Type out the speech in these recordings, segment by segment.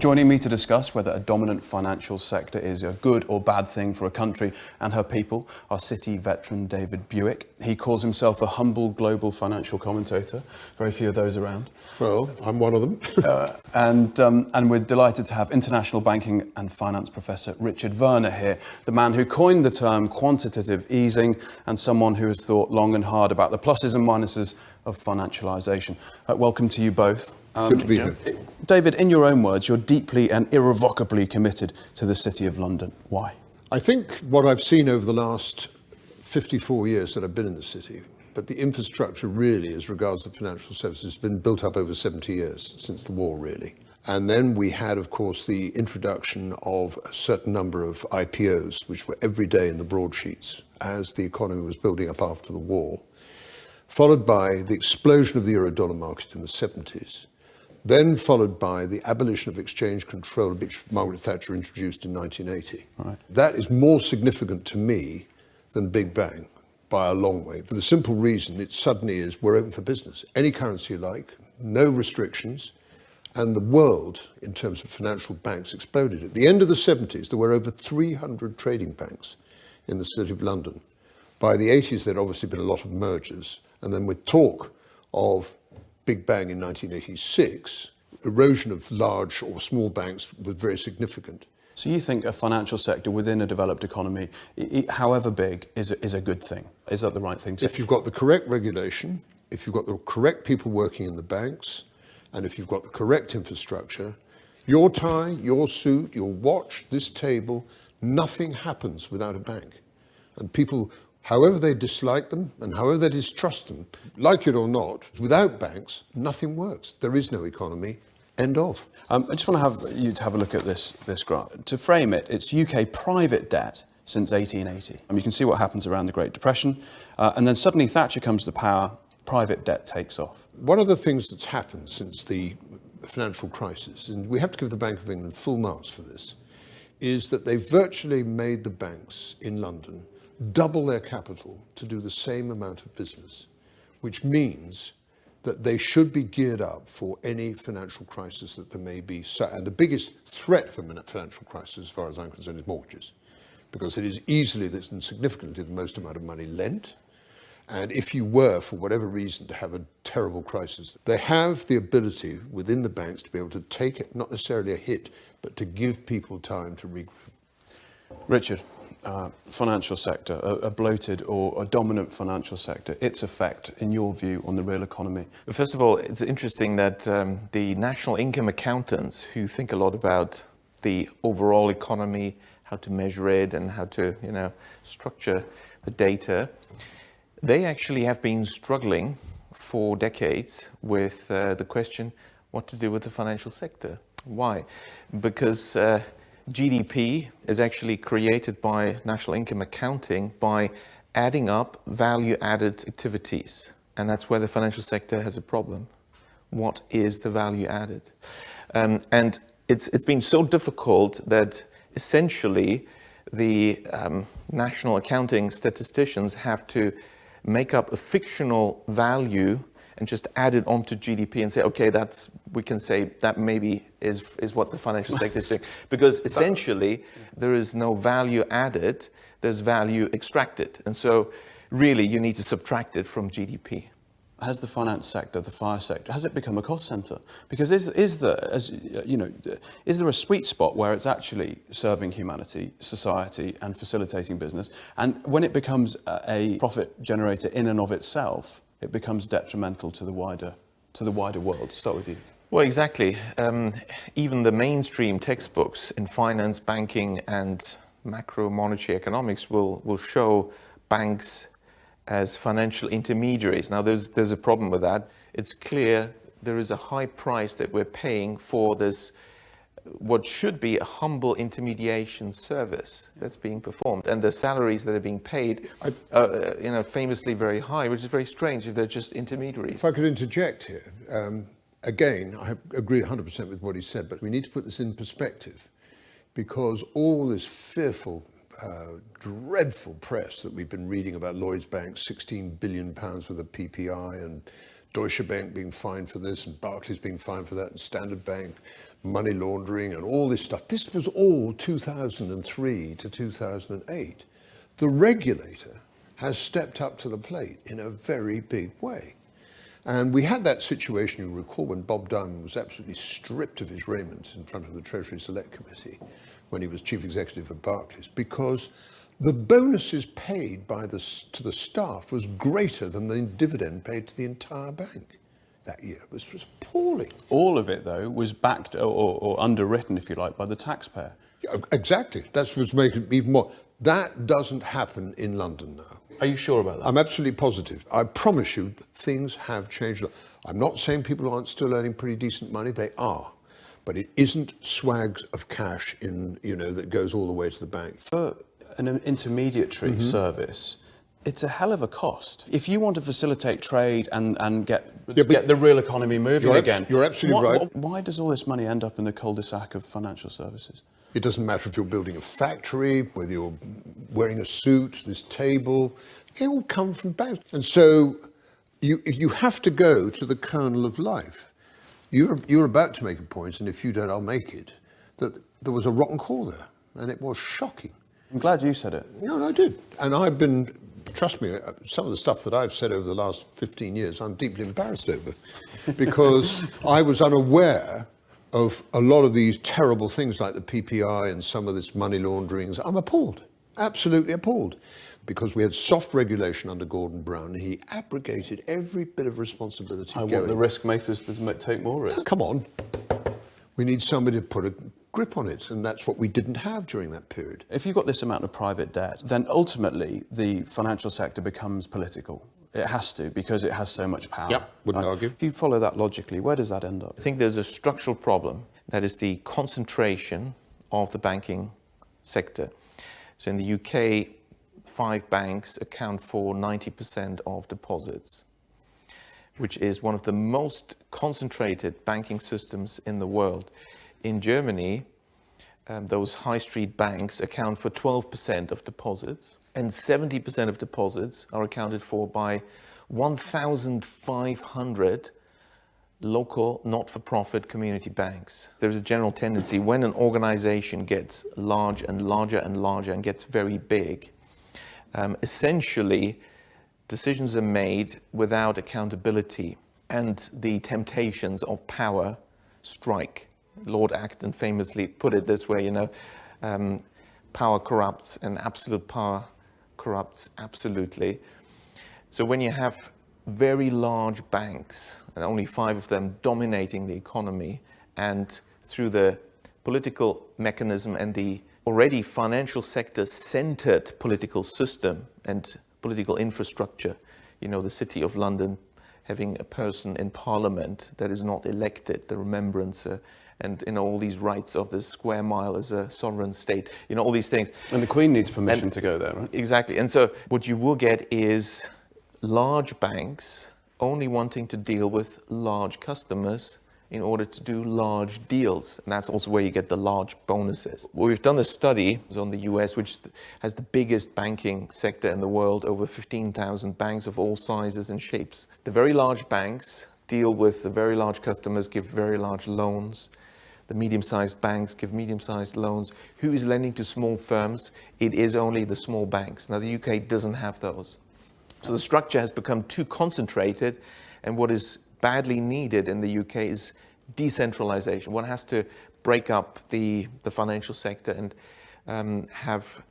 Joining me to discuss whether a dominant financial sector is a good or bad thing for a country and her people are City veteran David Buick. He calls himself a humble global financial commentator. Very few of those around. Well, I'm one of them. And we're delighted to have international banking and finance professor Richard Werner here, the man who coined the term quantitative easing and someone who has thought long and hard about the pluses and minuses of financialisation. Welcome to you both. Good to be here. David, in your own words, you're deeply and irrevocably committed to the City of London. Why? I think what I've seen over the last 54 years that I've been in the city, but the infrastructure really, as regards the financial services, has been built up over 70 years, since the war really. And then we had, of course, the introduction of a certain number of IPOs, which were every day in the broadsheets as the economy was building up after the war, followed by the explosion of the euro-dollar market in the 70s. Then followed by the abolition of exchange control, which Margaret Thatcher introduced in 1980. Right. That is more significant to me than Big Bang by a long way, for the simple reason it suddenly is we're open for business. Any currency you like, no restrictions, and the world, in terms of financial banks, exploded. At the end of the 70s, there were over 300 trading banks in the City of London. By the 80s, there'd obviously been a lot of mergers, and then with talk of Big Bang in 1986, erosion of large or small banks was very significant. So you think a financial sector within a developed economy, however big, is a good thing? Is that the right thing to say? If you've got the correct regulation, if you've got the correct people working in the banks, and if you've got the correct infrastructure, your tie, your suit, your watch, this table, nothing happens without a bank. And people, however they dislike them and however they distrust them, like it or not, without banks, nothing works. There is no economy. End of. I just want to have you to have a look at this graph. To frame it, it's UK private debt since 1880. You can see what happens around the Great Depression. And then suddenly Thatcher comes to power, private debt takes off. One of the things that's happened since the financial crisis, and we have to give the Bank of England full marks for this, is that they've virtually made the banks in London double their capital to do the same amount of business, which means that they should be geared up for any financial crisis that there may be. And the biggest threat for a financial crisis, as far as I'm concerned, is mortgages, because it is easily and significantly the most amount of money lent. And if you were, for whatever reason, to have a terrible crisis, they have the ability within the banks to be able to take it, not necessarily a hit, but to give people time to regroup. Richard, financial sector, a bloated or a dominant financial sector, its effect, in your view, on the real economy? First of all, it's interesting that the national income accountants, who think a lot about the overall economy, how to measure it and how to, structure the data, they actually have been struggling for decades with the question what to do with the financial sector. Why? Because GDP is actually created by national income accounting by adding up value-added activities. And that's where the financial sector has a problem. What is the value added? And it's been so difficult that essentially the national accounting statisticians have to make up a fictional value and just add it onto GDP and say, okay, we can say that maybe is what the financial sector is doing. Because essentially, there is no value added, there's value extracted. And so really, you need to subtract it from GDP. Has the finance sector, the fire sector, has it become a cost centre? Because is there a sweet spot where it's actually serving humanity, society, and facilitating business? And when it becomes a profit generator in and of itself, it becomes detrimental to the wider world. Start with you. Well, exactly. Even the mainstream textbooks in finance, banking, and macro monetary economics will show banks as financial intermediaries. Now, there's a problem with that. It's clear there is a high price that we're paying for this, what should be a humble intermediation service that's being performed, and the salaries that are being paid are, famously very high, which is very strange if they're just intermediaries. If I could interject here, again, I agree 100% with what he said, but we need to put this in perspective, because all this fearful, dreadful press that we've been reading about Lloyds Bank, £16 billion worth of PPI, and Deutsche Bank being fined for this, and Barclays being fined for that, and Standard Bank, money laundering and all this stuff. This was all 2003 to 2008. The regulator has stepped up to the plate in a very big way. And we had that situation, you recall, when Bob Diamond was absolutely stripped of his raiment in front of the Treasury Select Committee when he was chief executive of Barclays, because the bonuses paid to the staff was greater than the dividend paid to the entire bank that year. It was appalling. All of it, though, was backed or underwritten, if you like, by the taxpayer. Yeah, exactly. That's what's making it even more. That doesn't happen in London now. Are you sure about that? I'm absolutely positive. I promise you, things have changed. I'm not saying people aren't still earning pretty decent money. They are. But it isn't swags of cash that goes all the way to the bank. For an intermediary service, it's a hell of a cost. If you want to facilitate trade and get the real economy moving again, you're absolutely right. Why does all this money end up in the cul-de-sac of financial services? It doesn't matter if you're building a factory, whether you're wearing a suit, this table, they all come from banks. And so you have to go to the kernel of life. You're about to make a point, and if you don't, I'll make it, that there was a rotten core there, and it was shocking. I'm glad you said it. No, I did. And I've been, trust me, some of the stuff that I've said over the last 15 years, I'm deeply embarrassed over, because I was unaware of a lot of these terrible things like the PPI and some of this money launderings. I'm appalled, absolutely appalled, because we had soft regulation under Gordon Brown. And he abrogated every bit of responsibility. I want the risk makers to take more risk. Come on. We need somebody to put a grip on it, and that's what we didn't have during that period. If you've got this amount of private debt, then ultimately the financial sector becomes political. It has to, because it has so much power. Yeah, wouldn't argue. If you follow that logically, where does that end up? I think there's a structural problem, that is the concentration of the banking sector. So in the UK, 5 banks account for 90% of deposits, which is one of the most concentrated banking systems in the world. In Germany, those high street banks account for 12% of deposits, and 70% of deposits are accounted for by 1,500 local not-for-profit community banks. There's a general tendency when an organization gets large and larger and larger and gets very big, essentially decisions are made without accountability, and the temptations of power strike. Lord Acton famously put it this way, power corrupts and absolute power corrupts absolutely. So when you have very large banks, and only 5 of them dominating the economy, and through the political mechanism and the already financial sector centered political system and political infrastructure, the City of London having a person in Parliament that is not elected, the remembrancer, and all these rights of the square mile as a sovereign state, all these things. And the Queen needs permission to go there, right? Exactly. And so what you will get is large banks only wanting to deal with large customers in order to do large deals. And that's also where you get the large bonuses. Well, we've done a study on the US, which has the biggest banking sector in the world, over 15,000 banks of all sizes and shapes. The very large banks deal with the very large customers, give very large loans. The medium-sized banks give medium-sized loans. Who is lending to small firms? It is only the small banks. Now, the UK doesn't have those. So the structure has become too concentrated, and what is badly needed in the UK is decentralization. One has to break up the financial sector and have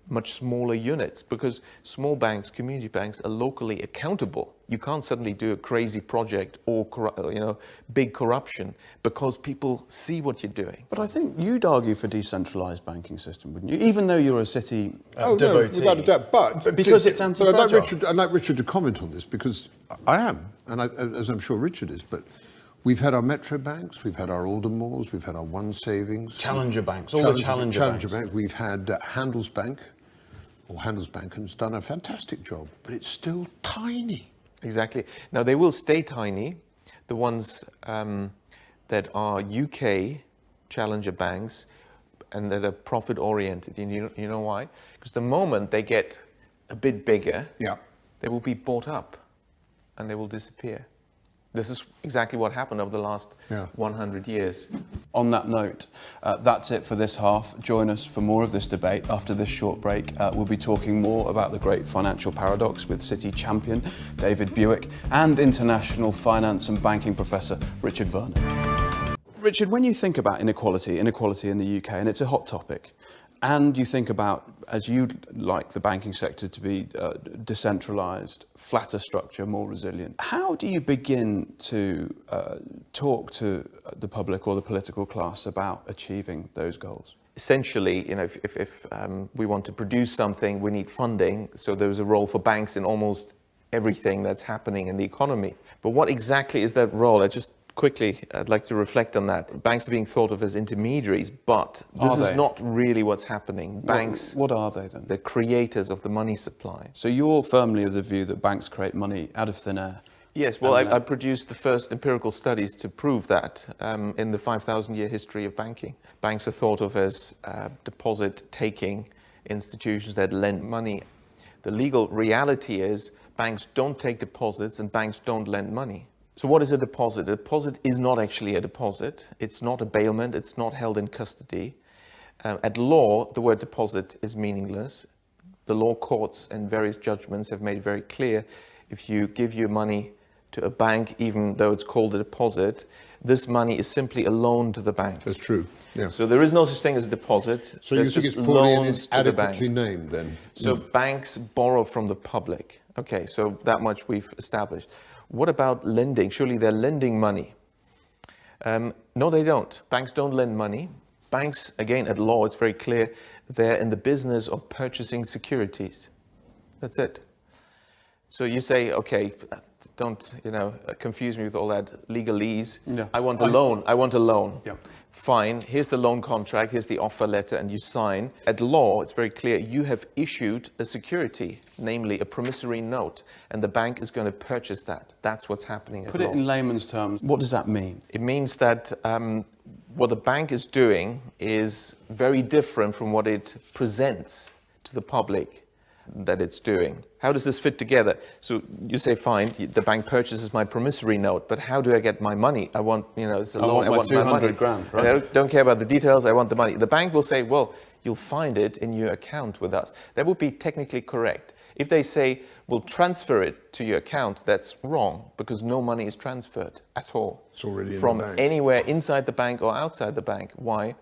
much smaller units, because small banks, community banks, are locally accountable. You can't suddenly do a crazy project or big corruption, because people see what you're doing. But I think you'd argue for decentralised banking system, wouldn't you? Even though you're a City devotee. No, without a doubt. But because it's anti-fragile. I'd like Richard to comment on this, because I am, and as I'm sure Richard is, but we've had our Metro banks, we've had our Aldermores, we've had our One Savings. Challenger banks, all the challenger banks. We've had Handelsbank, and it's done a fantastic job, but it's still tiny. Exactly. Now, they will stay tiny. The ones that are UK challenger banks and that are profit-oriented. You know why? Because the moment they get a bit bigger, they will be bought up and they will disappear. This is exactly what happened over the last 100 years. On that note, that's it for this half. Join us for more of this debate after this short break. We'll be talking more about the great financial paradox with City champion David Buick and international finance and banking professor Richard Werner. Richard, when you think about inequality in the UK, and it's a hot topic, and you think about, as you'd like the banking sector to be decentralised, flatter structure, more resilient, how do you begin to talk to the public or the political class about achieving those goals? Essentially, if we want to produce something, we need funding. So there's a role for banks in almost everything that's happening in the economy. But what exactly is that role? I'd like to reflect on that. Banks are being thought of as intermediaries, but this is not really what's happening. Banks... What are they then? The creators of the money supply. So you're firmly of the view that banks create money out of thin air? Yes, well, I produced the first empirical studies to prove that in the 5,000-year history of banking. Banks are thought of as deposit-taking institutions that lend money. The legal reality is banks don't take deposits and banks don't lend money. So what is a deposit? A deposit is not actually a deposit. It's not a bailment. It's not held in custody. At law, the word deposit is meaningless. The law courts and various judgments have made it very clear if you give your money to a bank, even though it's called a deposit, this money is simply a loan to the bank. That's true. Yeah. So there is no such thing as a deposit. So you think it's poorly and inadequately named then? So banks borrow from the public. Okay, so that much we've established. What about lending? Surely they're lending money. No, they don't. Banks don't lend money. Banks, again, at law, it's very clear, they're in the business of purchasing securities. That's it. So you say, okay, don't confuse me with all that legalese. Yeah. I want a loan. I want a loan. Yeah. Fine, here's the loan contract, here's the offer letter, and you sign. At law, it's very clear, you have issued a security, namely a promissory note, and the bank is going to purchase that. That's what's happening at law. Put it in layman's terms, what does that mean? It means that what the bank is doing is very different from what it presents to the public that it's doing. How does this fit together? So you say, fine, the bank purchases my promissory note, but how do I get my money? I want, it's a loan, I want my money. $200,000, right? I don't care about the details, I want the money. The bank will say, well, you'll find it in your account with us. That would be technically correct. If they say, we'll transfer it to your account, that's wrong, because no money is transferred at all. It's already in from the bank. Anywhere inside the bank or outside the bank. Why?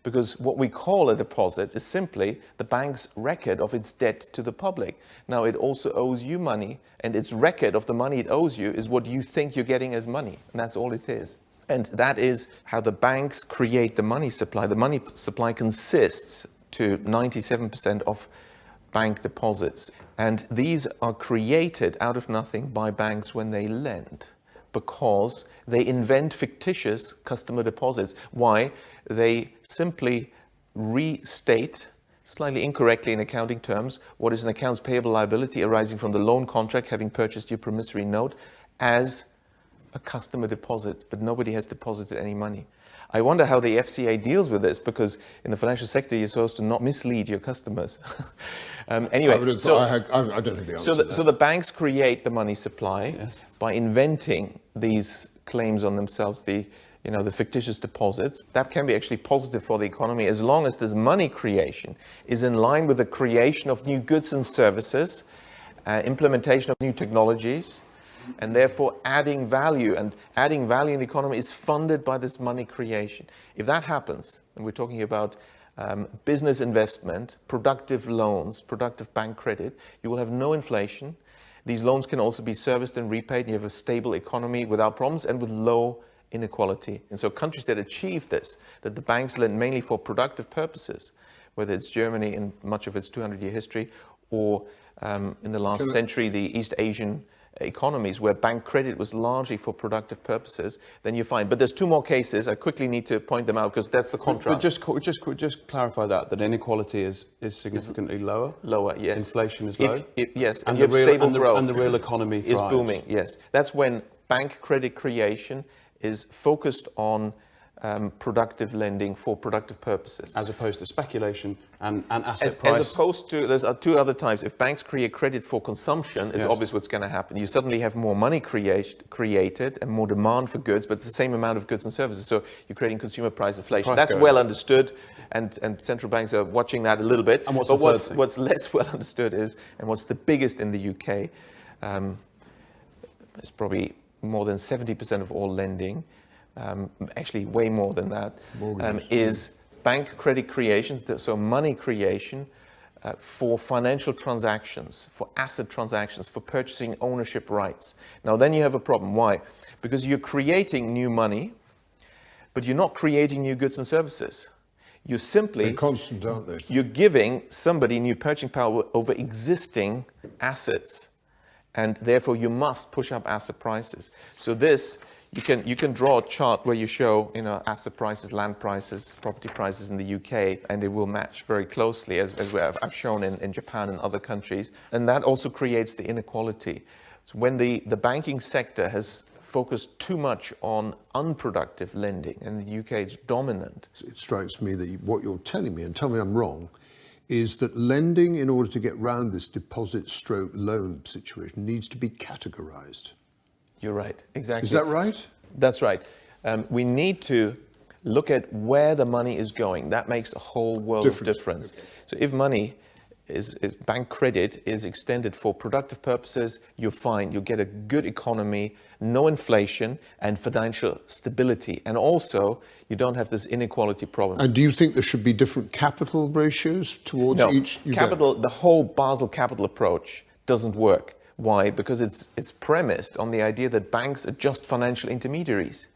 Because what we call a deposit is simply the bank's record of its debt to the public. Now, it also owes you money, and its record of the money it owes you is what you think you're getting as money, and that's all it is. And that is how the banks create the money supply. The money supply consists to 97% of bank deposits, and these are created out of nothing by banks when they lend, because they invent fictitious customer deposits. Why? They simply restate, slightly incorrectly in accounting terms, what is an accounts payable liability arising from the loan contract having purchased your promissory note as a customer deposit, but nobody has deposited any money. I wonder how the FCA deals with this, because in the financial sector, you're supposed to not mislead your customers. Anyway, I don't think the answer to that. So the banks create the money supply by inventing these claims on themselves, the fictitious deposits. That can be actually positive for the economy as long as this money creation is in line with the creation of new goods and services, implementation of new technologies, and therefore adding value. And adding value in the economy is funded by this money creation. If that happens, and we're talking about business investment, productive loans, productive bank credit, you will have no inflation. These loans can also be serviced and repaid, and you have a stable economy without problems and with low inequality. And so countries that achieve this, that the banks lend mainly for productive purposes, whether it's Germany in much of its 200-year history, or in the last century, the East Asian economies where bank credit was largely for productive purposes, then you find. But there's two more cases. I quickly need to point them out because that's the contrast. But just clarify that inequality is significantly lower? Lower, yes. Inflation is low? Yes, and you have stable growth. And the real economy thrives. Is booming, yes. That's when bank credit creation is focused on productive lending for productive purposes. As opposed to speculation and asset price. As opposed to, there's two other types. If banks create credit for consumption, it's obvious what's going to happen. You suddenly have more money created and more demand for goods, but it's the same amount of goods and services. So you're creating consumer price inflation. That's well understood, and central banks are watching that a little bit. And what's less well understood is, and what's the biggest in the UK, it's probably more than 70% of all lending, actually way more than that, is bank credit creation, so money creation for financial transactions, for asset transactions, for purchasing ownership rights. Now then you have a problem. Why? Because you're creating new money, but you're not creating new goods and services. You're simply... They're constant, aren't they? You're giving somebody new purchasing power over existing assets, and therefore you must push up asset prices. So this... You can draw a chart where you show, asset prices, land prices, property prices in the UK, and they will match very closely as I've shown in Japan and other countries. And that also creates the inequality. So when the banking sector has focused too much on unproductive lending, and in the UK it's dominant. It strikes me that what you're telling me, and tell me I'm wrong, is that lending, in order to get round this deposit/loan situation, needs to be categorized. You're right, exactly. Is that right? That's right. We need to look at where the money is going. That makes a whole world of difference. Okay. So if money bank credit is extended for productive purposes, you're fine. You'll get a good economy, no inflation, and financial stability. And also, you don't have this inequality problem. And do you think there should be different capital ratios towards each? Capital, the whole Basel capital approach doesn't work. Why? Because it's premised on the idea that banks are just financial intermediaries.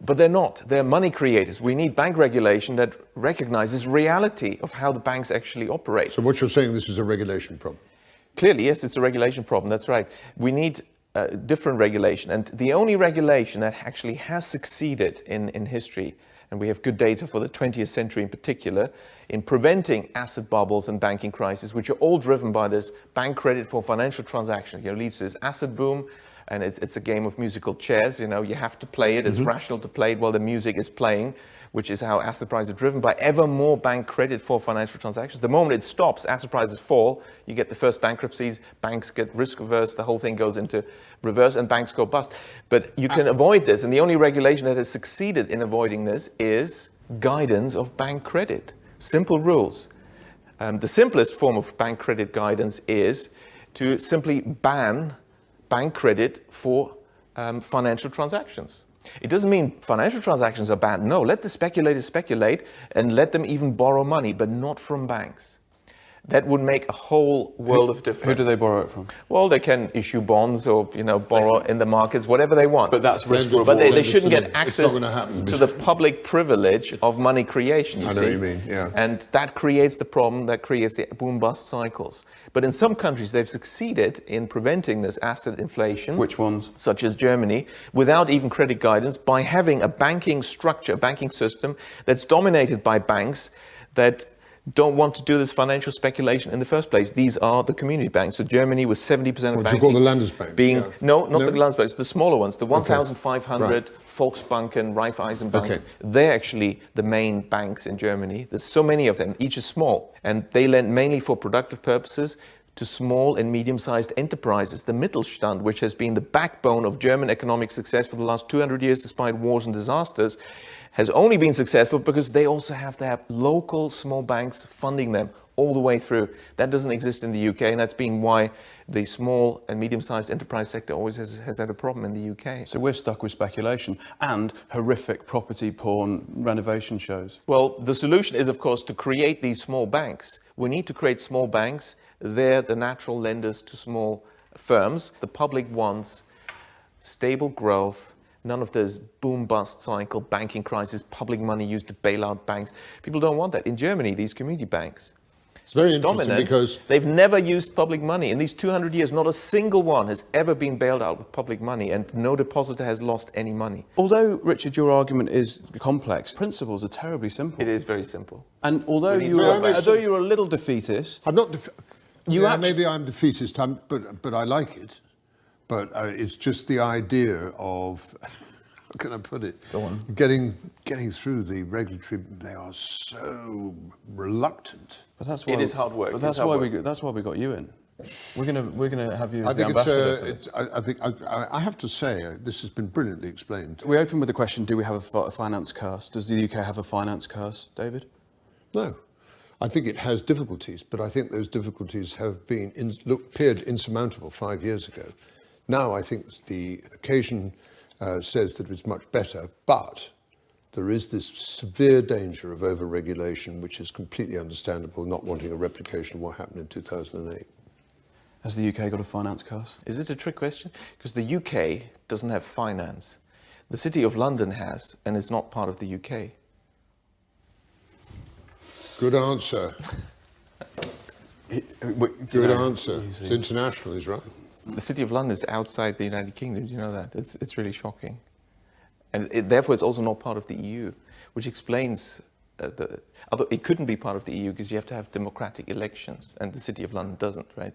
But they're not. They're money creators. We need bank regulation that recognizes reality of how the banks actually operate. So what you're saying, this is a regulation problem? Clearly, yes, it's a regulation problem. That's right. We need different regulation. And the only regulation that actually has succeeded in history, and we have good data for the 20th century in particular, in preventing asset bubbles and banking crises, which are all driven by this bank credit for financial transactions. It leads to this asset boom, and it's a game of musical chairs. You have to play it. It's rational to play it while the music is playing, which is how asset prices are driven by ever more bank credit for financial transactions. The moment it stops, asset prices fall, you get the first bankruptcies, banks get risk averse, the whole thing goes into reverse, and banks go bust. But you can avoid this, and the only regulation that has succeeded in avoiding this is guidance of bank credit. Simple rules. The simplest form of bank credit guidance is to simply ban bank credit for financial transactions. It doesn't mean financial transactions are bad. No, let the speculators speculate and let them even borrow money, but not from banks. That would make a whole world of difference. Who do they borrow it from? Well, they can issue bonds or borrow in the markets, whatever they want. But that's risk reward. But they shouldn't get access happen, to the public privilege of money creation. I know what you mean, yeah. And that creates the problem, that creates the boom-bust cycles. But in some countries, they've succeeded in preventing this asset inflation. Which ones? Such as Germany, without even credit guidance, by having a banking structure, a banking system that's dominated by banks that don't want to do this financial speculation in the first place. These are the community banks. So Germany was 70% of banking. What do you call the Landesbanks? No, not the Landesbanks, the smaller ones, the 1,500 Volksbanken, Raiffeisenbank. Okay. They're actually the main banks in Germany. There's so many of them, each is small. And they lend mainly for productive purposes to small and medium-sized enterprises. The Mittelstand, which has been the backbone of German economic success for the last 200 years despite wars and disasters, has only been successful because they also have to have local small banks funding them all the way through. That doesn't exist in the UK, and that's been why the small and medium-sized enterprise sector always has had a problem in the UK. So we're stuck with speculation and horrific property porn renovation shows. Well, the solution is, of course, to create these small banks. We need to create small banks. They're the natural lenders to small firms. The public wants stable growth, none of this boom-bust cycle, banking crisis, public money used to bail out banks. People don't want that. In Germany, these community banks, it's very interesting because they've never used public money. In these 200 years, not a single one has ever been bailed out with public money, and no depositor has lost any money. Although, Richard, your argument is complex, principles are terribly simple. It is very simple. And although you're a little defeatist... I'm not maybe I'm defeatist, but I like it. But it's just the idea of can I put it? Go on. Getting through the regulatory, they are so reluctant. But that's why It is hard work. But that's why we got you in. We're gonna have you as the I think ambassador. For this. I have to say, this has been brilliantly explained. We open with the question: do we have a finance curse? Does the UK have a finance curse, David? No. I think it has difficulties, but I think those difficulties have appeared insurmountable 5 years ago. Now I think the occasion says that it's much better, but there is this severe danger of over-regulation, which is completely understandable, not wanting a replication of what happened in 2008. Has the UK got a finance curse? Is it a trick question? Because the UK doesn't have finance. The City of London has, and is not part of the UK. Good answer. Good answer. It's international, he's right. The City of London is outside the United Kingdom. Do you know that? It's really shocking. And therefore, it's also not part of the EU, which explains although it couldn't be part of the EU because you have to have democratic elections, and the City of London doesn't, right?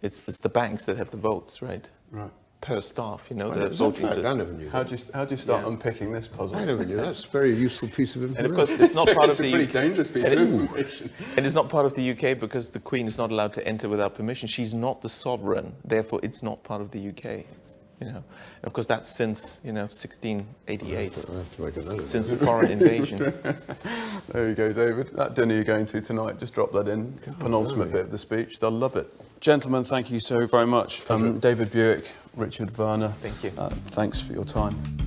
It's the banks that have the votes, right? Right. Per staff, you know, I the never voting knew system. that. How do you start unpicking this puzzle? I never knew. That's a very useful piece of information. And of course, it's not part of the It's a pretty dangerous piece of information. And it's not part of the UK because the Queen is not allowed to enter without permission. She's not the sovereign, therefore it's not part of the UK. You know, and of course that's since 1688. I have to make a note of Since that. the foreign invasion. There you go, David. That dinner you're going to tonight, just drop that in. Penultimate bit of the speech. They'll love it. Gentlemen, thank you so very much. David Buick, Richard Werner. Thank you. Thanks for your time.